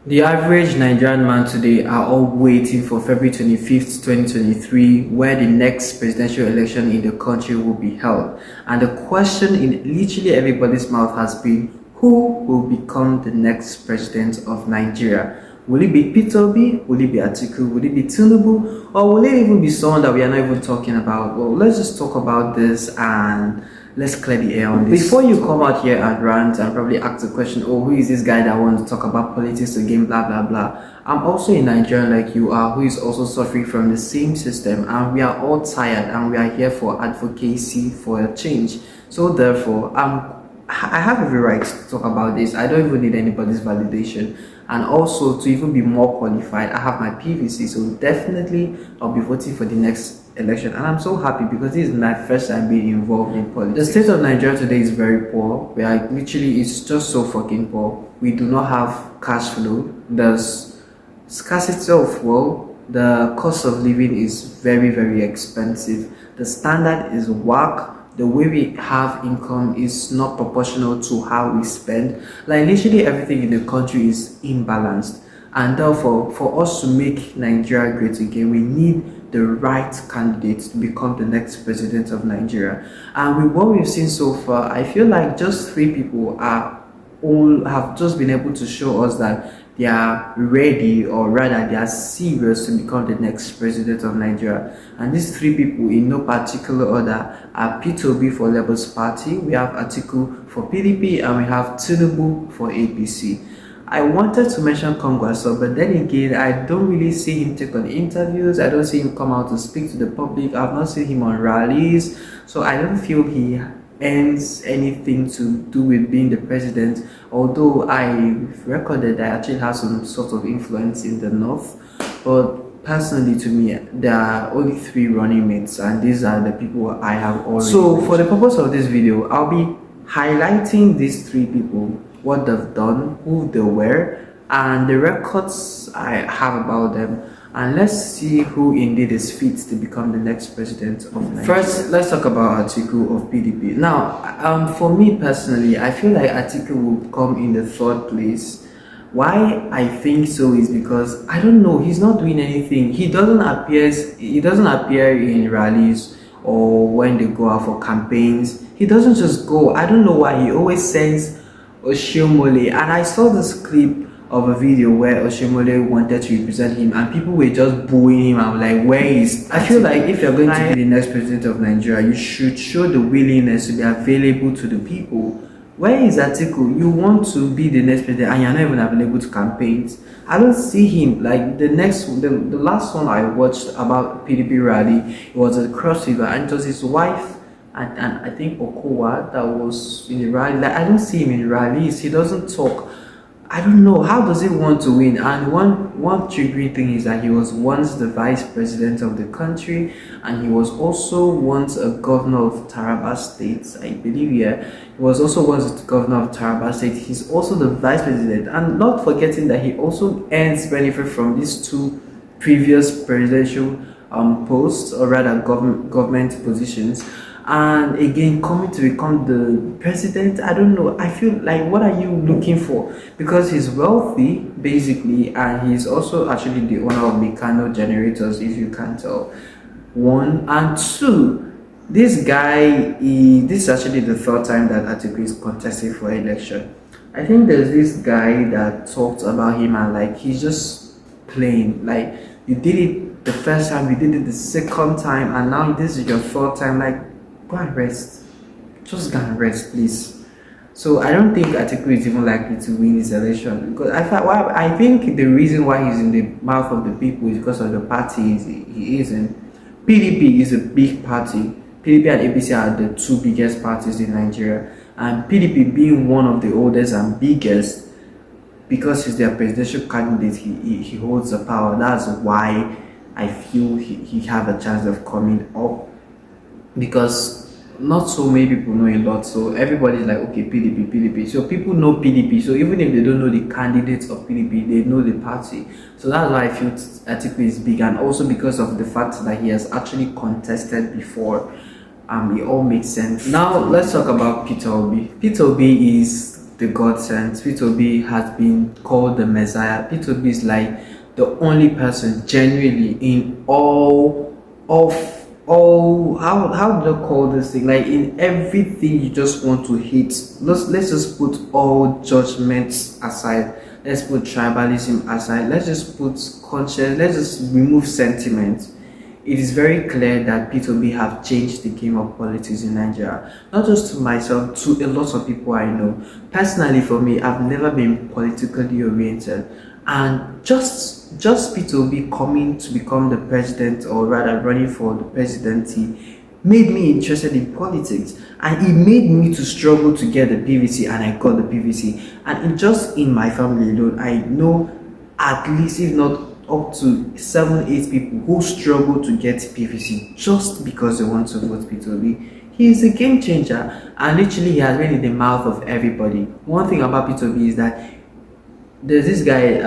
The average Nigerian man today are all waiting for February 25th, 2023, where the next presidential election in the country will be held. And the question in literally everybody's mouth has been, who will become the next president of Nigeria? Will it be Peter Obi? Will it be Atiku? Will it be Tinubu? Or will it even be someone that we are not even talking about? Well, let's just talk about this and let's clear the air on this. Before you come out here and rant and probably ask the question, oh, who is this guy that wants to talk about politics again, blah, blah, blah. I'm also a Nigerian like you are, who is also suffering from the same system, and we are all tired and we are here for advocacy for a change. So therefore, I have every right to talk about this. I don't even need anybody's validation. And also, to even be more qualified, I have my PVC. So definitely, I'll be voting for the next election. And I'm so happy because this is my first time being involved in politics. The state of Nigeria today is very poor. We are literally, it's just so fucking poor. We do not have cash flow. There's scarcity of fuel. The cost of living is very, very expensive. The standard is whack. The way we have income is not proportional to how we spend. Like literally everything in the country is imbalanced, and therefore for us to make Nigeria great again, we need the right candidate to become the next president of Nigeria. And with what we've seen so far, I feel like just three people have just been able to show us that they are ready, or rather they are serious to become the next president of Nigeria. And these three people in no particular order are Peter Obi for Labour's Party, we have Atiku for PDP, and we have Tinubu for APC. I wanted to mention Kongwaso, but then again, I don't really see him take on interviews. I don't see him come out to speak to the public. I've not seen him on rallies, so I don't feel he ends anything to do with being the president, although I recorded that I actually has some sort of influence in the north. But personally, to me, there are only three running mates, and these are the people I have already. So for the purpose of this video, I'll be highlighting these three people, what they've done, who they were, and the records I have about them. And let's see who indeed is fit to become the next president of Nigeria. First, let's talk about Atiku of PDP. Now, for me personally, I feel like Atiku will come in the third place. Why I think so is because I don't know, he's not doing anything. He doesn't appear in rallies or when they go out for campaigns. He doesn't just go. I don't know why. He always sends Oshiomhole, and I saw this clip of a video where Oshiomhole wanted to represent him and people were just booing him. I'm like, where is... I feel like if you're going to be the next president of Nigeria, you should show the willingness to be available to the people. Where is Atiku? You want to be the next president and you're not even available to campaigns. I don't see him. Like the last one I watched about PDP rally, it was at Cross River, and it was his wife and I think Okowa that was in the rally. Like I don't see him in rallies. He doesn't talk. I don't know, how does he want to win? And one triggering thing is that he was once the vice president of the country, and he was also once a governor of Taraba State, I believe. Yeah, he was also once the governor of Taraba State. He's also the vice president, and not forgetting that he also earns benefit from these two previous presidential posts, or rather government positions. And again, coming to become the president, I don't know. I feel like, what are you looking for? Because he's wealthy, basically, and he's also actually the owner of Mikano Generators, if you can't tell. One, and two, this guy, this is actually the third time that Atiku is contesting for election. I think there's this guy that talked about him and like, he's just playing. Like, you did it the first time, you did it the second time, and now this is your third time. Like, go and rest. Just go and rest, please. So I don't think Atiku is even likely to win this election, because I think the reason why he's in the mouth of the people is because of the party he is in. PDP is a big party. PDP and APC are the two biggest parties in Nigeria, and PDP being one of the oldest and biggest, because he's their presidential candidate, he holds the power. That's why I feel he have a chance of coming up, because not so many people know a lot. So everybody's like, okay, PDP. So people know PDP. So even if they don't know the candidates of PDP, they know the party. So that's why I feel Atiku is big, and also because of the fact that he has actually contested before. It all makes sense. Now let's talk about Peter Obi. Peter Obi is the God sent. Peter Obi has been called the Messiah. Peter Obi is like the only person genuinely in all of all how do I call this thing? Like in everything you just want to hate. Let's just put all judgments aside. Let's put tribalism aside. Let's just put conscience. Let's just remove sentiment. It is very clear that Peter Obi have changed the game of politics in Nigeria. Not just to myself, to a lot of people I know. Personally, for me, I've never been politically oriented, and just Peter Obi coming to become the president, or rather running for the presidency, made me interested in politics, and it made me to struggle to get the PVC, and I got the PVC. And just in my family alone, I know at least, if not up to 7-8 people who struggle to get PVC just because they want to vote Peter Obi. He is a game changer, and literally he has been in the mouth of everybody. One thing about Peter Obi is that there's this guy,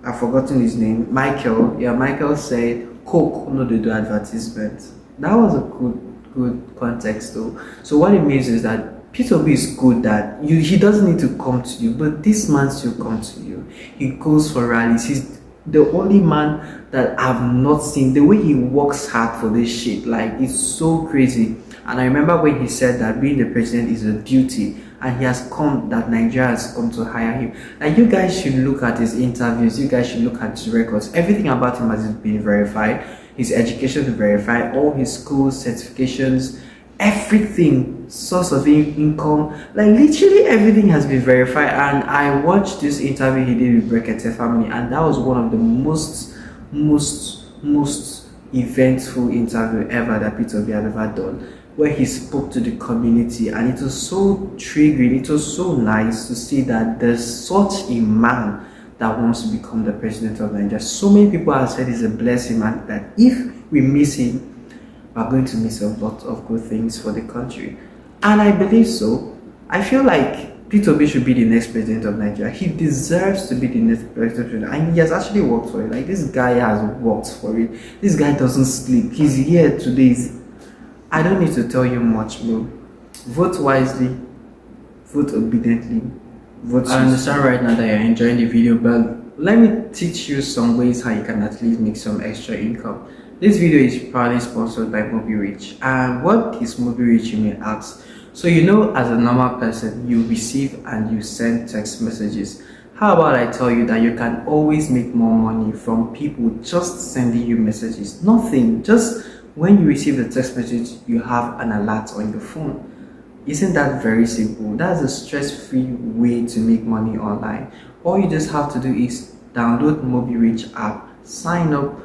I've forgotten his name, Michael. Yeah, Michael said, Coke, no, they do advertisements. That was a good context though. So what it means is that Peter Obi is good that he doesn't need to come to you, but this man still comes to you. He goes for rallies. He's the only man that I've not seen. The way he works hard for this shit, like, it's so crazy. And I remember when he said that being the president is a duty, and he has come, that Nigeria has come to hire him. And you guys should look at his interviews, you guys should look at his records. Everything about him has been verified. His education is verified, all his school certifications, everything, source of income, like literally everything has been verified. And I watched this interview he did with Brekete family, and that was one of the most eventful interview ever that Peter Obi had ever done, where he spoke to the community, and it was so triggering. It was so nice to see that there's such a man that wants to become the president of Nigeria. So many people have said it's a blessing, and that if we miss him, we're going to miss a lot of good things for the country. And I believe so. I feel like Peter Obi should be the next president of Nigeria. He deserves to be the next president, and he has actually worked for it. Like, this guy has worked for it. This guy doesn't sleep. He's here today. I don't need to tell you much more. Vote wisely, vote obediently, vote. I understand right now that you're enjoying the video, but let me teach you some ways how you can at least make some extra income. This video is proudly sponsored by MobiRich. And what is MobiRich, you may ask? So, you know, as a normal person, you receive and you send text messages. How about I tell you that you can always make more money from people just sending you messages? Nothing, just when you receive the text message, you have an alert on your phone. Isn't that very simple? That's a stress-free way to make money online. All you just have to do is download MobiRich app, sign up,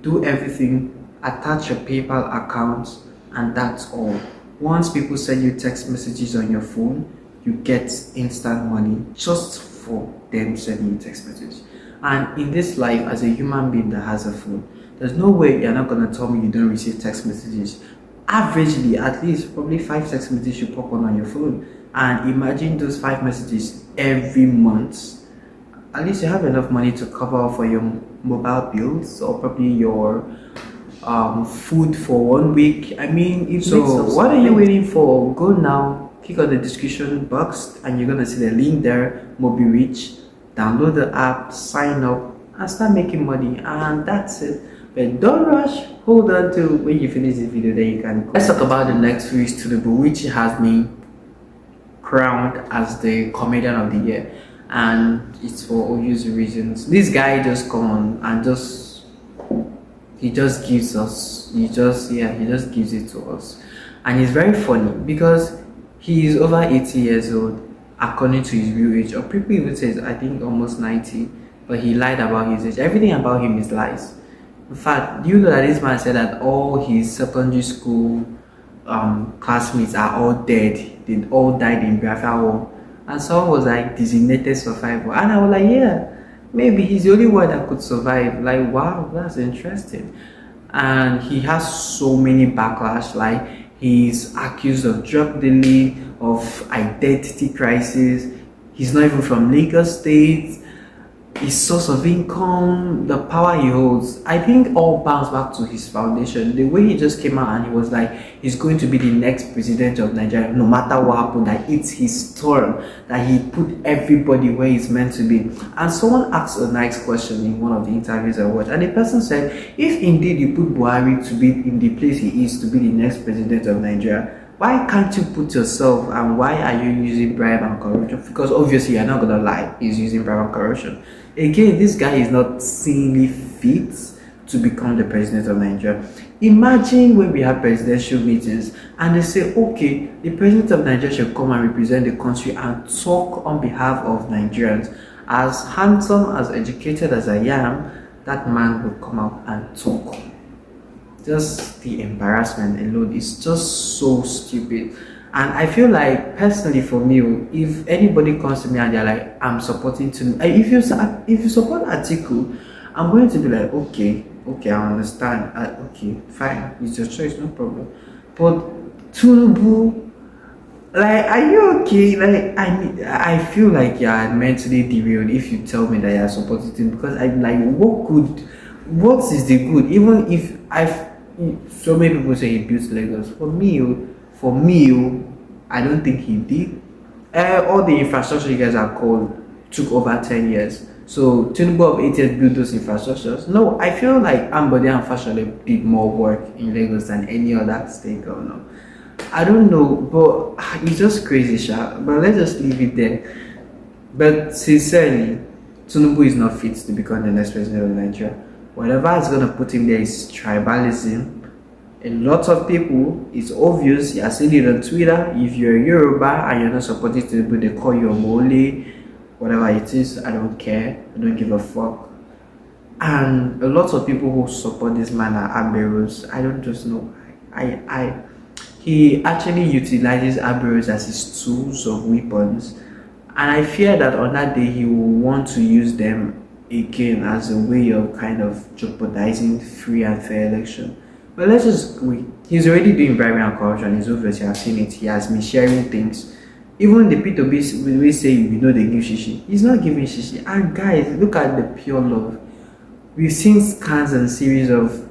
do everything, attach your PayPal account, and that's all. Once people send you text messages on your phone, you get instant money just for them sending you text messages. And in this life, as a human being that has a phone, there's no way you're not gonna tell me you don't receive text messages. Averagely, at least probably 5 text messages you pop on your phone. And imagine those 5 messages every month. At least you have enough money to cover for your mobile bills, or probably your food for 1 week. I mean, so what are you waiting for? Go now, click on the description box, and you're gonna see the link there, MobiRich. Download the app, sign up, and start making money. And that's it. But don't rush. Hold on till when you finish this video, then you can go. Let's talk about the next who is Tinubu, which has been crowned as the comedian of the year. And it's for obvious reasons. This guy just come on and he just gives it to us. And he's very funny because he is over 80 years old according to his real age, or people even say I think almost 90, but he lied about his age. Everything about him is lies. In fact, you know that this man said that all his secondary school classmates are all dead. They all died in Biafra War. And someone was like, designated survivor. And I was like, yeah, maybe he's the only one that could survive. Like, wow, that's interesting. And he has so many backlash. Like, he's accused of drug dealing, of identity crisis. He's not even from Lagos State. his source of income, the power he holds, I think all bounce back to his foundation. The way he just came out and he was like, he's going to be the next president of Nigeria, no matter what happened, that it's his turn, that he put everybody where he's meant to be. And someone asked a nice question in one of the interviews I watched, and the person said, if indeed you put Buhari to be in the place he is to be the next president of Nigeria, why can't you put yourself, and why are you using bribe and corruption? Because obviously you're not gonna lie, he's using bribe and corruption. Again, this guy is not seemingly fit to become the president of Nigeria. Imagine when we have presidential meetings and they say, okay, the president of Nigeria should come and represent the country and talk on behalf of Nigerians. As handsome, as educated as I am, that man will come out and talk. Just the embarrassment alone is just so stupid. And I feel like, personally for me, if anybody comes to me and they're like, I'm supporting Tinubu, if you support Atiku, I'm going to be like, okay, I understand, okay, fine, it's your choice, no problem. But Tinubu, like, are you okay? Like, I feel like you're mentally derailed if you tell me that you're supporting Tinubu, because I'm like, what is the good? Even if so many people say he built Lagos. For me, I don't think he did. All the infrastructure you guys have called took over 10 years. So Tinubu of 8 years built those infrastructures. No, I feel like Ambode and Fashola did more work in Lagos than any other state governor. I don't know, but it's just crazy, Sha. But let's just leave it there. But sincerely, Tinubu is not fit to become the next president of Nigeria. Whatever is going to put him there is tribalism. A lot of people, it's obvious, you are seeing it on Twitter. If you're a Yoruba and you're not supporting Tinubu, they call you a mole, whatever it is. I don't care, I don't give a fuck. And a lot of people who support this man are Aberos. I don't just know. He actually utilizes Aberos as his tools of weapons, and I fear that on that day he will want to use them again as a way of kind of jeopardizing free and fair election. But let's just wait. He's already doing bribery and corruption. It's obvious, you have seen it. He has been sharing things. Even the P2B, when we say we know they give shishi, he's not giving shishi. And guys, look at the pure love. We've seen scans and series of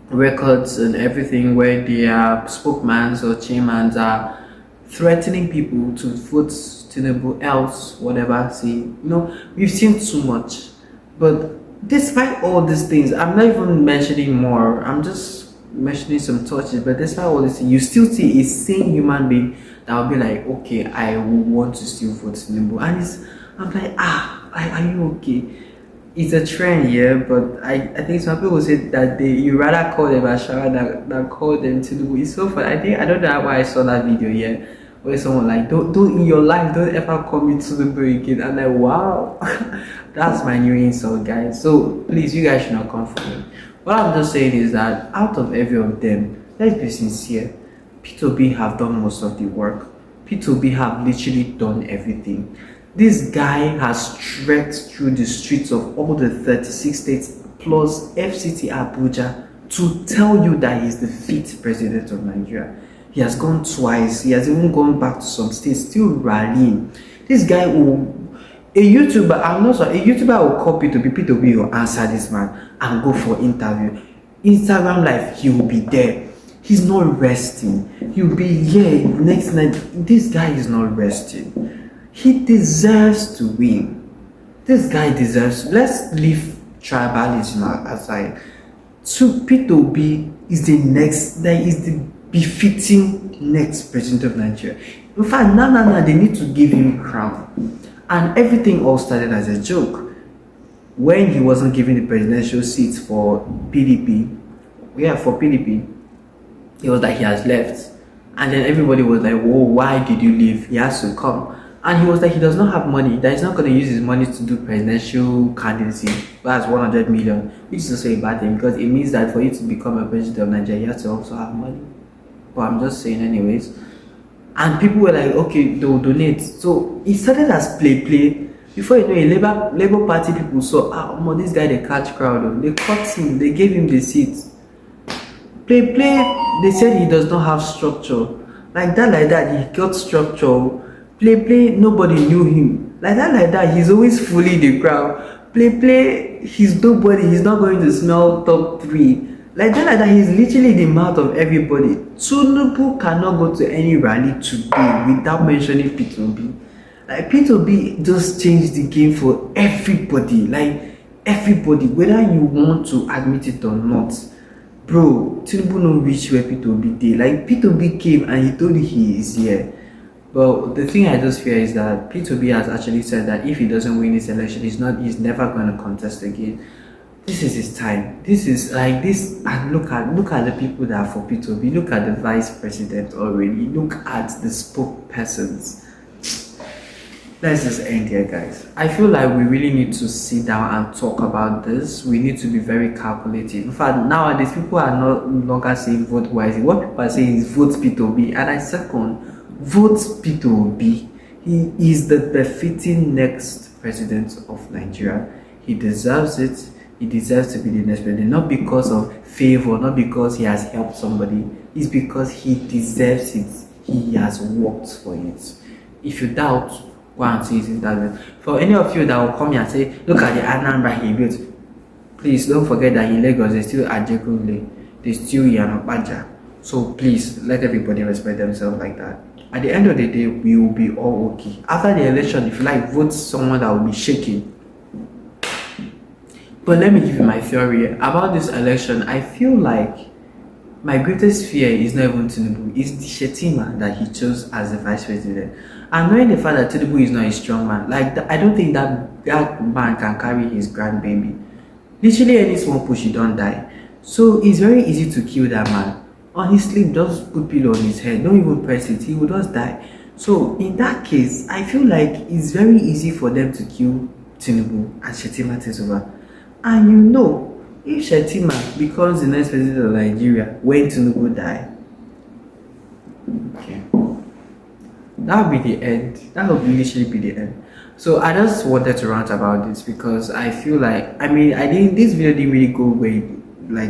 records and everything where their spokesmans or chairmans are threatening people to vote Tinubu, else whatever. See, we've seen too much. But despite all these things, I'm not even mentioning more, I'm just mentioning some touches, but despite all this, you still see a sane human being that will be like, okay, I want to still vote Tinubu. And I'm like, are you okay? It's a trend here, but I think some people say that you rather call them Ashara than call them Tinubu. It's so funny. I don't know why I saw that video here where someone like, don't in your life, don't ever call me Tinubu again. I'm like, wow. That's my new insult, guys. So please, you guys should not come for me. What I'm just saying is that out of every of them, let's be sincere, P2B have done most of the work. P2B have literally done everything. This guy has trekked through the streets of all the 36 states plus FCT Abuja to tell you that he's the fit president of Nigeria. He has gone twice. He has even gone back to some states, still rallying. This guy a YouTuber will call P2B will answer this man and go for interview. Instagram live, he will be there. He's not resting. He'll be here next night. This guy is not resting. He deserves to win. This guy deserves. Let's leave tribalism aside. So P2B is the befitting next president of Nigeria. In fact, no, they need to give him crown. And everything all started as a joke. When he wasn't given the presidential seats for PDP, it was like he has left. And then everybody was like, whoa, why did you leave? He has to come. And he was like, he does not have money, that he's not going to use his money to do presidential candidacy. That's 100 million, which is also a bad thing, because it means that for you to become a president of Nigeria, you have to also have money. But I'm just saying anyways. And people were like, okay, they'll donate. So it started as play. Before you know, Labour Party people saw, this guy, they catch crowd. They cut him, they gave him the seat. Play, they said he does not have structure. Like that, he got structure. Play, nobody knew him. Like that, he's always fooling the crowd. play, he's nobody, he's not going to smell top 3. Like that, he's literally the mouth of everybody. Tinubu cannot go to any rally today without mentioning P2B. Like P2B just changed the game for everybody. Like everybody, whether you want to admit it or not. Bro, Tinubu no reach where P2B did. Like P2B came and he told you he is here. But the thing I just fear is that P2B has actually said that if he doesn't win this election, he's never going to contest again. This is his time. This is like this, and look at the people that are for P2B. Look at the vice president already. Look at the spokespersons. Let's just end here, guys. I feel like we really need to sit down and talk about this. We need to be very calculated. In fact, nowadays people are no longer saying vote wisely. What people are saying is vote P2B, and I second, vote P2B. He is the befitting next president of Nigeria. He deserves it. He deserves to be the next president, not because of favor, not because he has helped somebody. It's because he deserves it. He has worked for it. If you doubt, go and see it in that. For any of you that will come here and say, look at the Anambra he built, please don't forget that in Lagos they still Ajegunle, they still Yanopaja. So please let everybody respect themselves like that. At the end of the day, we will be all okay. After the election, if you like, vote someone that will be shaking. But let me give you my theory about this election. I feel like my greatest fear is not even Tinubu, it's the Shetima that he chose as the vice president. And knowing the fact that Tinubu is not a strong man, like I don't think that man can carry his grandbaby. Literally any small push, he don't die. So it's very easy to kill that man. On his sleep, just put pillow on his head, don't even press it, he will just die. So in that case, I feel like it's very easy for them to kill Tinubu and Shetima takes over. And you know, if Shetima becomes the next president of Nigeria when Tinubu die, okay, that will be the end. That will literally be the end. So I just wanted to rant about this because I feel like, this video didn't really go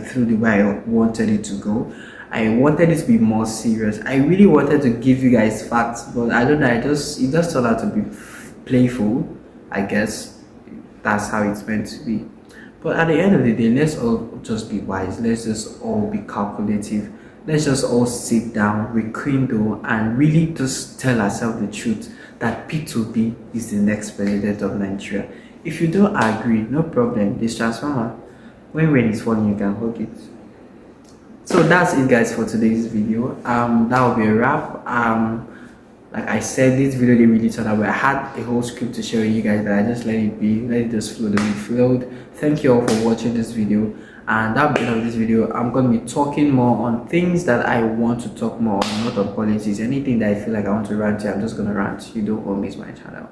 through the way I wanted it to go. I wanted it to be more serious. I really wanted to give you guys facts, but I don't know, it just turned out to be playful. I guess that's how it's meant to be. But at the end of the day, let's all just be wise. Let's just all be calculative. Let's just all sit down, rekindle, and really just tell ourselves the truth that P2B is the next president of Nigeria. If you don't agree, no problem. This transformer, when rain is falling, you can hug it. So that's it, guys, for today's video. That will be a wrap. Like I said, this video didn't really turn out, but I had a whole script to show you guys, but I just let it be, let it just flow the way it flowed. Thank you all for watching this video, and at the end of this video, I'm going to be talking more on things that I want to talk more on, not on politics. Anything that I feel like I want to rant to, I'm just going to rant. You don't own me, my channel,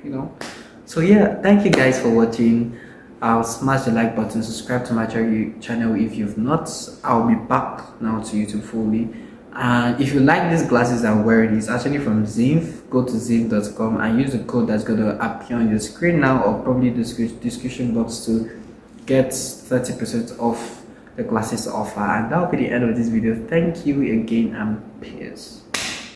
you know. So yeah, thank you guys for watching. I'll smash the like button, subscribe to my channel if you've not. I'll be back now to YouTube fully. And if you like these glasses I'm wearing, it's actually from Zinf. Go to zinf.com and use the code that's going to appear on your screen now, or probably the description box, to get 30% off the glasses offer. And that'll be the end of this video. Thank you again, and peace.